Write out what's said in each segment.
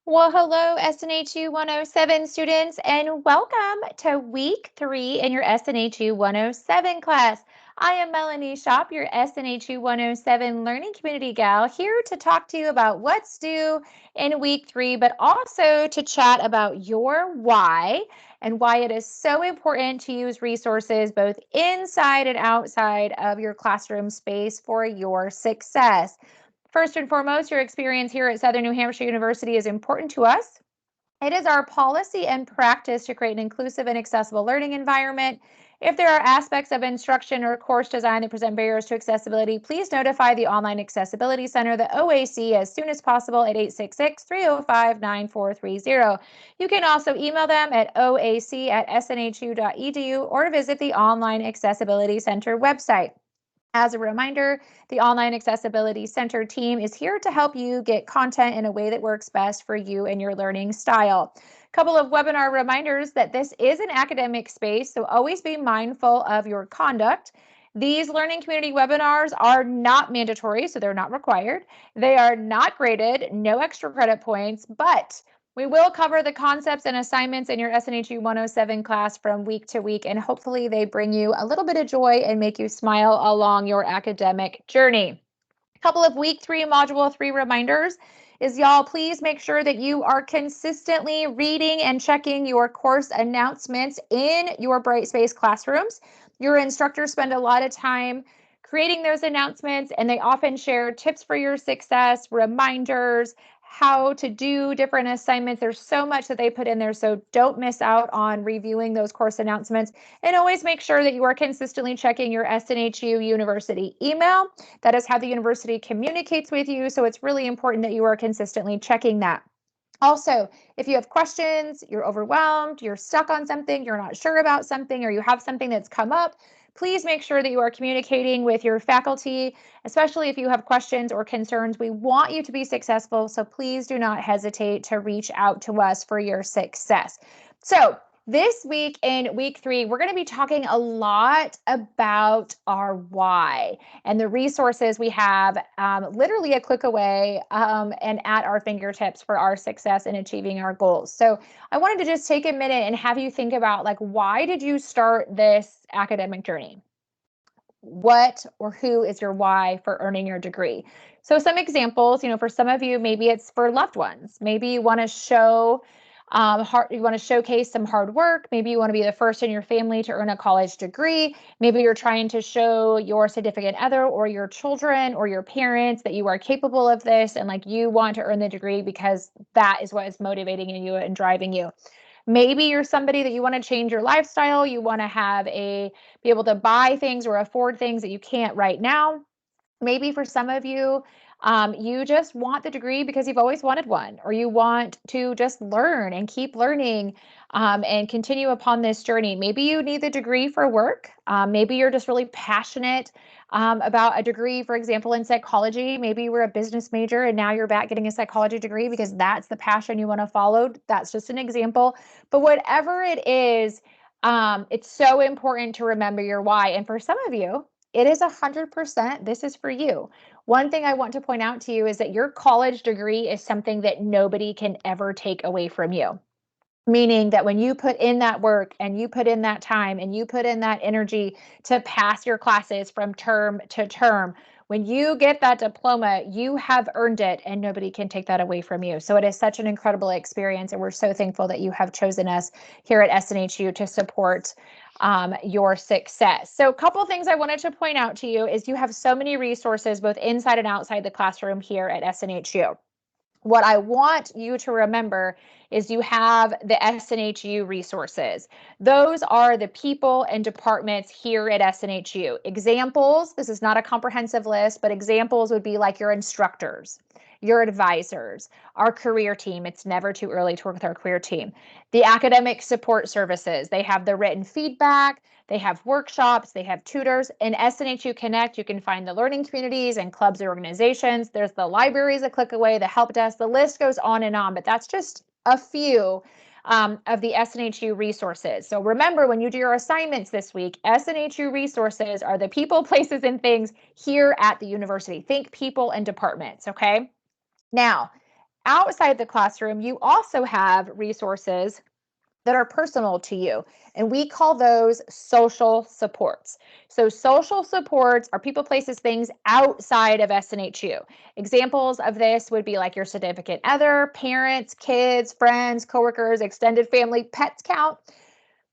Well, hello, SNHU 107 students, and welcome to week 3 in your SNHU 107 class. I am Melanie Shop, your SNHU 107 Learning Community Gal, here to talk to you about what's due in week 3, but also to chat about your why and why it is so important to use resources both inside and outside of your classroom space for your success. First and foremost, your experience here at Southern New Hampshire University is important to us. It is our policy and practice to create an inclusive and accessible learning environment. If there are aspects of instruction or course design that present barriers to accessibility, please notify the Online Accessibility Center, the OAC, as soon as possible at 866-305-9430. You can also email them at oac@snhu.edu or visit the Online Accessibility Center website. As a reminder, the Online Accessibility Center team is here to help you get content in a way that works best for you and your learning style. A couple of webinar reminders that this is an academic space, so always be mindful of your conduct. These learning community webinars are not mandatory, so they're not required. They are not graded, no extra credit points, but we will cover the concepts and assignments in your SNHU 107 class from week to week, and hopefully they bring you a little bit of joy and make you smile along your academic journey. A couple of week 3 module 3 reminders is y'all, please make sure that you are consistently reading and checking your course announcements in your Brightspace classrooms. Your instructors spend a lot of time creating those announcements, and they often share tips for your success, reminders, how to do different assignments. There's so much that they put in there, so don't miss out on reviewing those course announcements. And always make sure that you are consistently checking your SNHU University email. That is how the university communicates with you, so it's really important that you are consistently checking that. Also, if you have questions, you're overwhelmed, you're stuck on something, you're not sure about something, or you have something that's come up, please make sure that you are communicating with your faculty, especially if you have questions or concerns. We want you to be successful, so please do not hesitate to reach out to us for your success. So this week in week 3, we're going to be talking a lot about our why and the resources we have literally a click away and at our fingertips for our success in achieving our goals. So I wanted to just take a minute and have you think about, like, why did you start this academic journey? What or who is your why for earning your degree? So some examples, for some of you, maybe it's for loved ones. Maybe you want to show you want to showcase some hard work. Maybe you want to be the first in your family to earn a college degree. Maybe you're trying to show your significant other or your children or your parents that you are capable of this, and like you want to earn the degree because that is what is motivating you and driving you. Maybe you're somebody that you want to change your lifestyle. You want to be able to buy things or afford things that you can't right now. Maybe for some of you, you just want the degree because you've always wanted one, or you want to just learn and keep learning and continue upon this journey. Maybe you need the degree for work. Maybe you're just really passionate about a degree, for example, in psychology. Maybe you were a business major and now you're back getting a psychology degree because that's the passion you want to follow. That's just an example. But whatever it is, it's so important to remember your why. And for some of you, it is 100%. This is for you. One thing I want to point out to you is that your college degree is something that nobody can ever take away from you. Meaning that when you put in that work and you put in that time and you put in that energy to pass your classes from term to term, when you get that diploma, you have earned it and nobody can take that away from you. So it is such an incredible experience, and we're so thankful that you have chosen us here at SNHU to support your success. So a couple of things I wanted to point out to you is you have so many resources both inside and outside the classroom here at SNHU. What I want you to remember is you have the SNHU resources. Those are the people and departments here at SNHU. Examples, this is not a comprehensive list, but examples would be like your instructors, your advisors, our career team. It's never too early to work with our career team. The academic support services, they have the written feedback, they have workshops, they have tutors. In SNHU Connect, you can find the learning communities and clubs and organizations. There's the libraries a click away, the help desk, the list goes on, but that's just a few of the SNHU resources. So remember, when you do your assignments this week, SNHU resources are the people, places, and things here at the university. Think people and departments, okay? Now, outside the classroom, you also have resources that are personal to you. And we call those social supports. So social supports are people, places, things outside of SNHU. Examples of this would be like your significant other, parents, kids, friends, coworkers, extended family, pets count.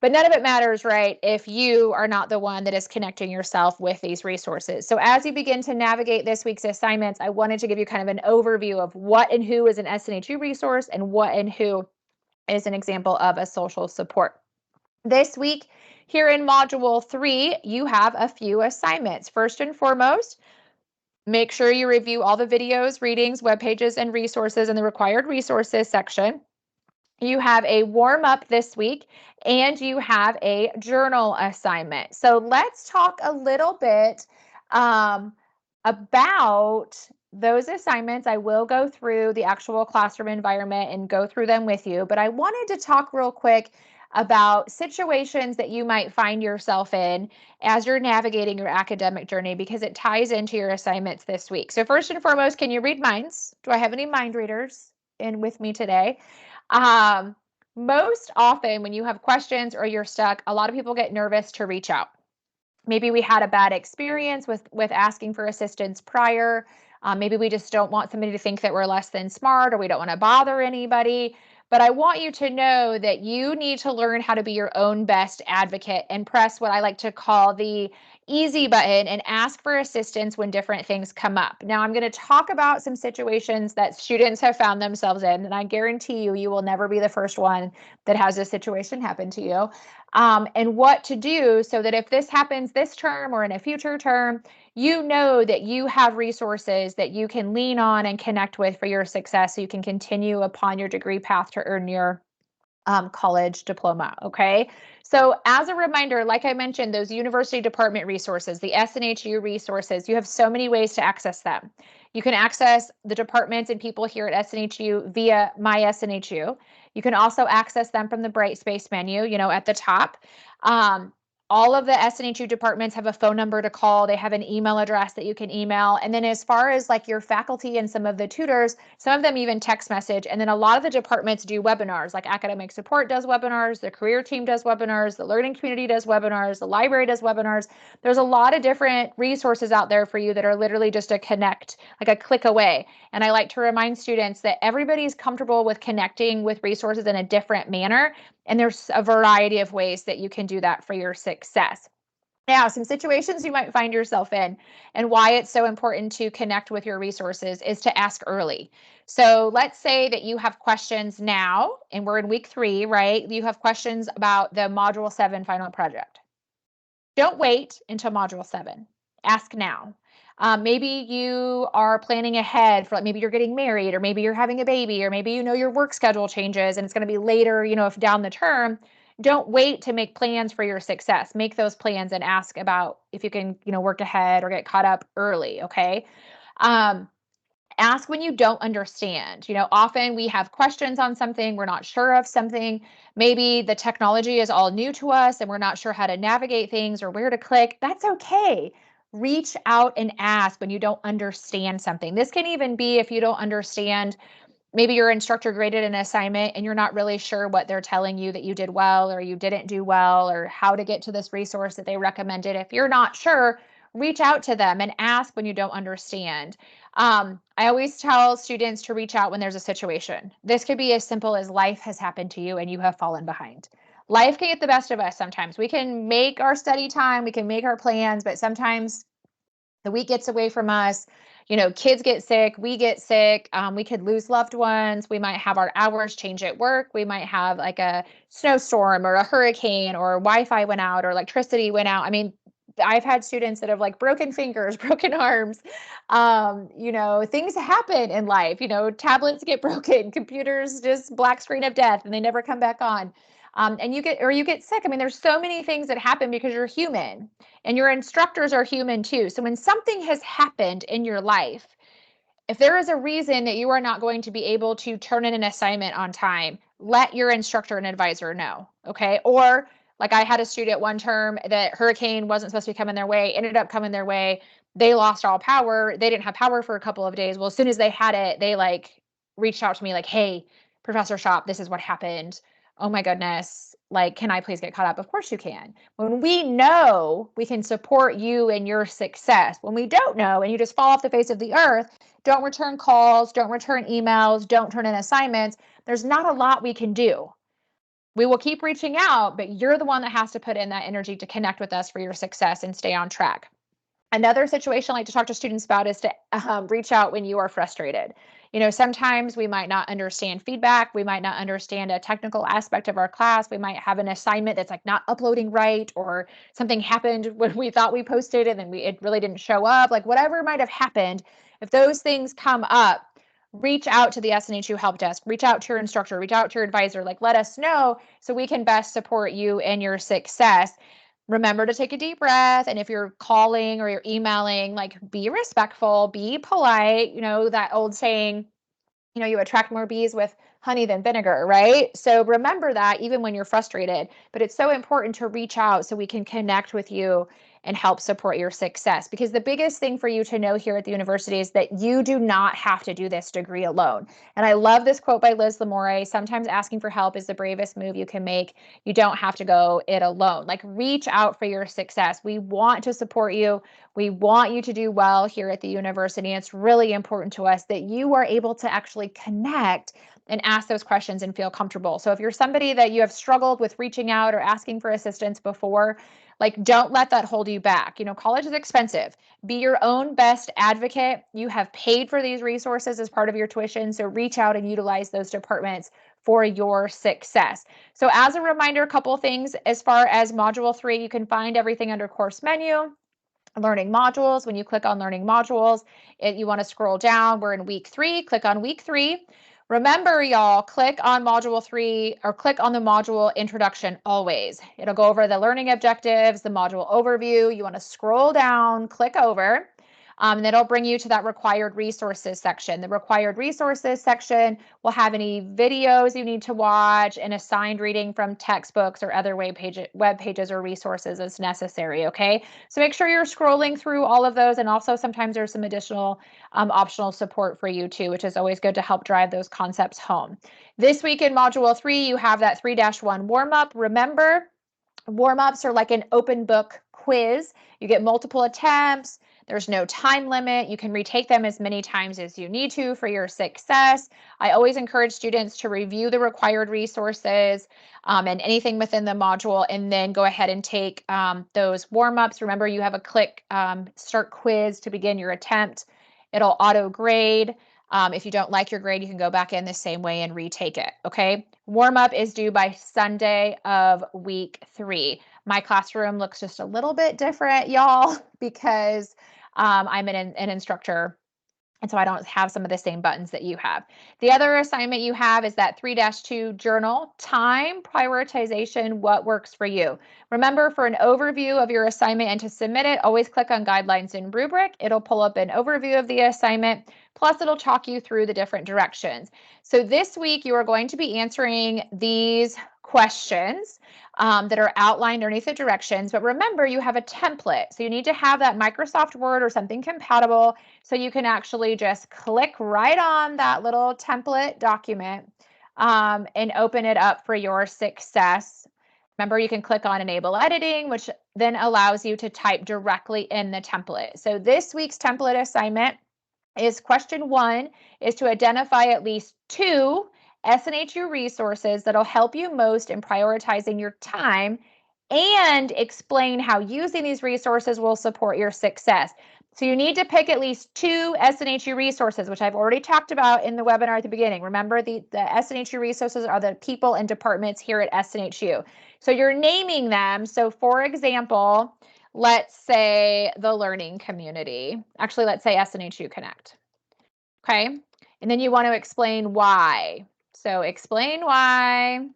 But none of it matters, right, if you are not the one that is connecting yourself with these resources. So as you begin to navigate this week's assignments, I wanted to give you kind of an overview of what and who is an SNHU resource and what and who is an example of a social support. This week, here in Module 3, you have a few assignments. First and foremost, make sure you review all the videos, readings, web pages, and resources in the required resources section. You have a warm up this week, and you have a journal assignment. So let's talk a little bit about those assignments. I will go through the actual classroom environment and go through them with you, but I wanted to talk real quick about situations that you might find yourself in as you're navigating your academic journey, because it ties into your assignments this week. So first and foremost, can you read minds? Do I have any mind readers in with me today? Most often when you have questions or you're stuck, a lot of people get nervous to reach out. Maybe we had a bad experience with asking for assistance prior. Maybe we just don't want somebody to think that we're less than smart, or we don't want to bother anybody. But I want you to know that you need to learn how to be your own best advocate and press what I like to call the easy button and ask for assistance when different things come up. Now, I'm going to talk about some situations that students have found themselves in, and I guarantee you, you will never be the first one that has a situation happen to you. And what to do so that if this happens this term or in a future term, you know that you have resources that you can lean on and connect with for your success so you can continue upon your degree path to earn your college diploma. Okay. So as a reminder, like I mentioned, those university department resources, the SNHU resources, you have so many ways to access them. You can access the departments and people here at SNHU via My SNHU. You can also access them from the Brightspace menu, at the top. All of the SNHU departments have a phone number to call. They have an email address that you can email. And then as far as like your faculty and some of the tutors, some of them even text message. And then a lot of the departments do webinars, like academic support does webinars, the career team does webinars, the learning community does webinars, the library does webinars. There's a lot of different resources out there for you that are literally just a connect, like a click away. And I like to remind students that everybody's comfortable with connecting with resources in a different manner. And there's a variety of ways that you can do that for your success. Now, some situations you might find yourself in and why it's so important to connect with your resources is to ask early. So let's say that you have questions now, and we're in week 3, right? You have questions about the Module 7 final project. Don't wait until Module 7. Ask now. Maybe you are planning ahead for, like, maybe you're getting married, or maybe you're having a baby, or maybe your work schedule changes and it's going to be later, if down the term. Don't wait to make plans for your success. Make those plans and ask about if you can, work ahead or get caught up early. Okay. Ask when you don't understand. Often we have questions on something, we're not sure of something. Maybe the technology is all new to us and we're not sure how to navigate things or where to click. That's okay. Reach out and ask when you don't understand something. This can even be if you don't understand. Maybe your instructor graded an assignment and you're not really sure what they're telling you that you did well or you didn't do well, or how to get to this resource that they recommended. If you're not sure, reach out to them and ask when you don't understand. I always tell students to reach out when there's a situation. This could be as simple as life has happened to you and you have fallen behind. Life can get the best of us sometimes. We can make our study time, we can make our plans, but sometimes the week gets away from us. Kids get sick, we get sick, we could lose loved ones, we might have our hours change at work, we might have like a snowstorm or a hurricane, or Wi-Fi went out or electricity went out. I mean, I've had students that have like broken fingers, broken arms. Things happen in life. Tablets get broken, computers just black screen of death and they never come back on. And you get sick. I mean, there's so many things that happen because you're human, and your instructors are human too. So when something has happened in your life, if there is a reason that you are not going to be able to turn in an assignment on time, let your instructor and advisor know, okay? Or like I had a student one term that hurricane wasn't supposed to be coming their way, ended up coming their way. They lost all power. They didn't have power for a couple of days. Well, as soon as they had it, they reached out to me like, hey, Professor Shop, this is what happened. Oh my goodness. Like, can I please get caught up? Of course you can. When we know, we can support you in your success. When we don't know and you just fall off the face of the earth, don't return calls, don't return emails, don't turn in assignments, there's not a lot we can do. We will keep reaching out, but you're the one that has to put in that energy to connect with us for your success and stay on track. Another situation I like to talk to students about is to reach out when you are frustrated. Sometimes we might not understand feedback. We might not understand a technical aspect of our class. We might have an assignment that's like not uploading right, or something happened when we thought we posted and then it really didn't show up. Like whatever might have happened, if those things come up, reach out to the SNHU help desk, reach out to your instructor, reach out to your advisor, like let us know so we can best support you in your success. Remember to take a deep breath. And if you're calling or you're emailing, like be respectful, be polite. That old saying, you attract more bees with honey than vinegar, right? So remember that even when you're frustrated, but it's so important to reach out so we can connect with you and help support your success. Because the biggest thing for you to know here at the university is that you do not have to do this degree alone. And I love this quote by Liz Lamore: sometimes asking for help is the bravest move you can make. You don't have to go it alone. Like reach out for your success. We want to support you. We want you to do well here at the university. It's really important to us that you are able to actually connect and ask those questions and feel comfortable. So if you're somebody that you have struggled with reaching out or asking for assistance before, like don't let that hold you back. College is expensive. Be your own best advocate. You have paid for these resources as part of your tuition, so reach out and utilize those departments for your success. So as a reminder, a couple things as far as Module 3, you can find everything under course menu. Learning modules. When you click on learning modules, you want to scroll down. We're in week 3. Click on week 3. Remember, y'all, click on module 3 or click on the module introduction always. It'll go over the learning objectives, the module overview. You want to scroll down, click over. And it'll bring you to that required resources section. The required resources section will have any videos you need to watch and assigned reading from textbooks or other web pages or resources as necessary, okay? So make sure you're scrolling through all of those. And also sometimes there's some additional optional support for you too, which is always good to help drive those concepts home. This week in Module 3, you have that 3-1 warm-up. Remember, warm-ups are like an open book quiz. You get multiple attempts. There's no time limit. You can retake them as many times as you need to for your success. I always encourage students to review the required resources and anything within the module, and then go ahead and take those warm-ups. Remember, you have a click start quiz to begin your attempt. It'll auto grade. If you don't like your grade, you can go back in the same way and retake it, okay? Warm-up is due by Sunday of week 3. My classroom looks just a little bit different, y'all, because I'm an instructor, and so I don't have some of the same buttons that you have. The other assignment you have is that 3-2 journal time prioritization, what works for you. Remember, for an overview of your assignment and to submit it, always click on guidelines and rubric. It'll pull up an overview of the assignment, plus it'll talk you through the different directions. So this week you are going to be answering these questions that are outlined underneath the directions. But remember, you have a template. So you need to have that Microsoft Word or something compatible so you can actually just click right on that little template document and open it up for your success. Remember, you can click on Enable Editing, which then allows you to type directly in the template. So this week's template assignment is question 1 is to identify at least 2 SNHU resources that'll help you most in prioritizing your time, and explain how using these resources will support your success. So you need to pick at least 2 SNHU resources, which I've already talked about in the webinar at the beginning. Remember, the SNHU resources are the people and departments here at SNHU. So you're naming them. So for example, let's say the learning community. Actually, let's say SNHU Connect. Okay. And then you want to explain why. So explain why,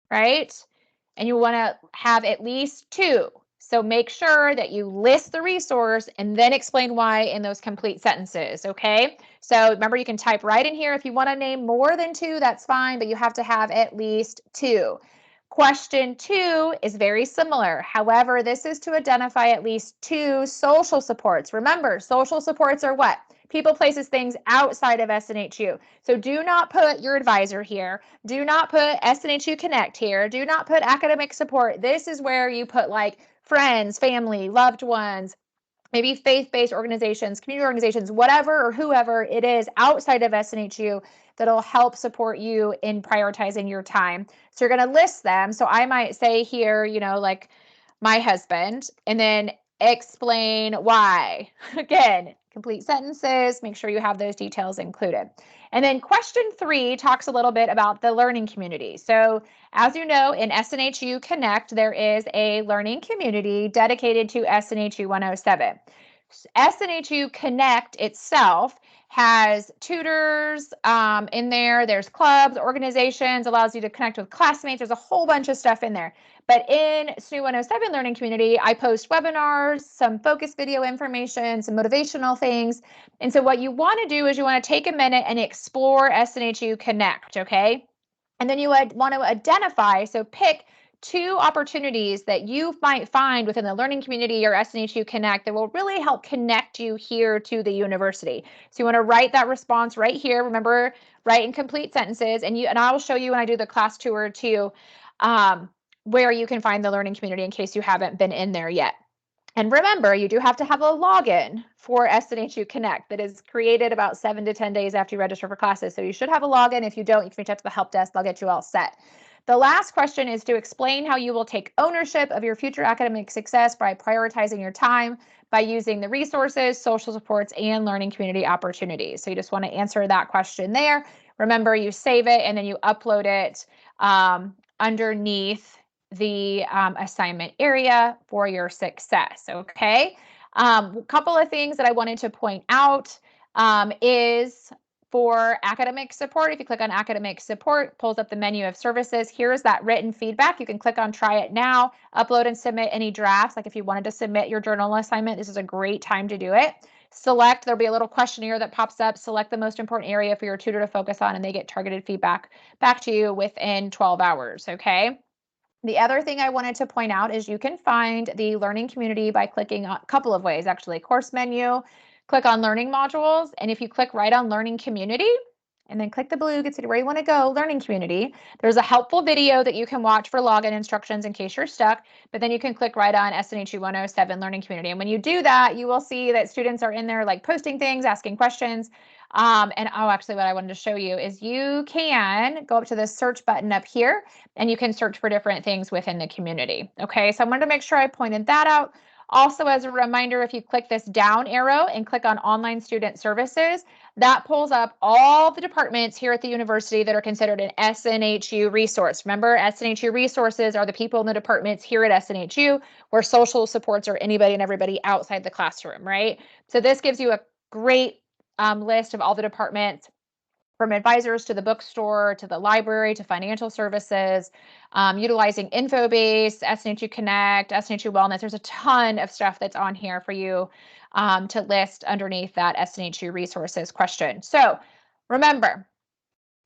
right? And you want to have at least 2. So make sure that you list the resource and then explain why in those complete sentences, okay? So remember, you can type right in here. If you want to name more than 2, that's fine, but you have to have at least 2. Question 2 is very similar. However, this is to identify at least 2 social supports. Remember, social supports are what? people, places, things outside of SNHU. So do not put your advisor here. Do not put SNHU Connect here. Do not put academic support. This is where you put like friends, family, loved ones, maybe faith-based organizations, community organizations, whatever or whoever it is outside of SNHU that'll help support you in prioritizing your time. So you're going to list them. So I might say here, you know, like my husband, and then explain why. Again, complete sentences, make sure you have those details included. And then question 3 talks a little bit about the learning community. So as you know, in SNHU Connect, there is a learning community dedicated to SNHU 107. SNHU Connect itself has tutors in there. There's clubs, organizations, allows you to connect with classmates. There's a whole bunch of stuff in there. But in SNHU 107 Learning Community, I post webinars, some focus video information, some motivational things. And so what you want to do is you want to take a minute and explore SNHU Connect, okay? And then you would want to identify, so pick 2 opportunities that you might find within the learning community or SNHU Connect that will really help connect you here to the university. So you want to write that response right here. Remember, write in complete sentences, and I will show you when I do the class tour too, where you can find the learning community in case you haven't been in there yet. And remember, you do have to have a login for SNHU Connect that is created about 7 to 10 days after you register for classes. So you should have a login. If you don't, you can reach out to the help desk. They'll get you all set. The last question is to explain how you will take ownership of your future academic success by prioritizing your time by using the resources, social supports, and learning community opportunities. So you just want to answer that question there. Remember, you save it and then you upload it underneath the assignment area for your success, okay? A couple of things that I wanted to point out is for academic support. If you click on academic support, pulls up the menu of services. Here's that written feedback. You can click on try it now, upload and submit any drafts. Like if you wanted to submit your journal assignment, this is a great time to do it. Select, there'll be a little questionnaire that pops up. Select the most important area for your tutor to focus on, and they get targeted feedback back to you within 12 hours, okay? The other thing I wanted to point out is you can find the learning community by clicking on a couple of ways, actually. Course menu, click on learning modules, and if you click right on learning community, and then click the blue, gets you to where you want to go, learning community. There's a helpful video that you can watch for login instructions in case you're stuck, but then you can click right on SNHU 107 learning community. And when you do that, you will see that students are in there like posting things, asking questions. Actually what I wanted to show you is you can go up to the search button up here and you can search for different things within the community. Okay, so I wanted to make sure I pointed that out. Also, as a reminder, if you click this down arrow and click on online student services, that pulls up all the departments here at the university that are considered an SNHU resource. Remember, SNHU resources are the people in the departments here at SNHU where social supports are anybody and everybody outside the classroom, right? So this gives you a great list of all the departments, from advisors to the bookstore, to the library, to financial services, utilizing InfoBase, SNHU Connect, SNHU Wellness. There's a ton of stuff that's on here for you to list underneath that SNHU resources question. So remember,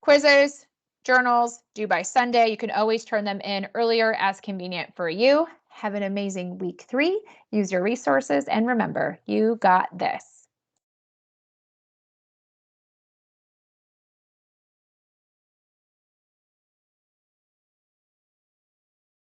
quizzes, journals due by Sunday. You can always turn them in earlier as convenient for you. Have an amazing week 3. Use your resources, and remember, you got this.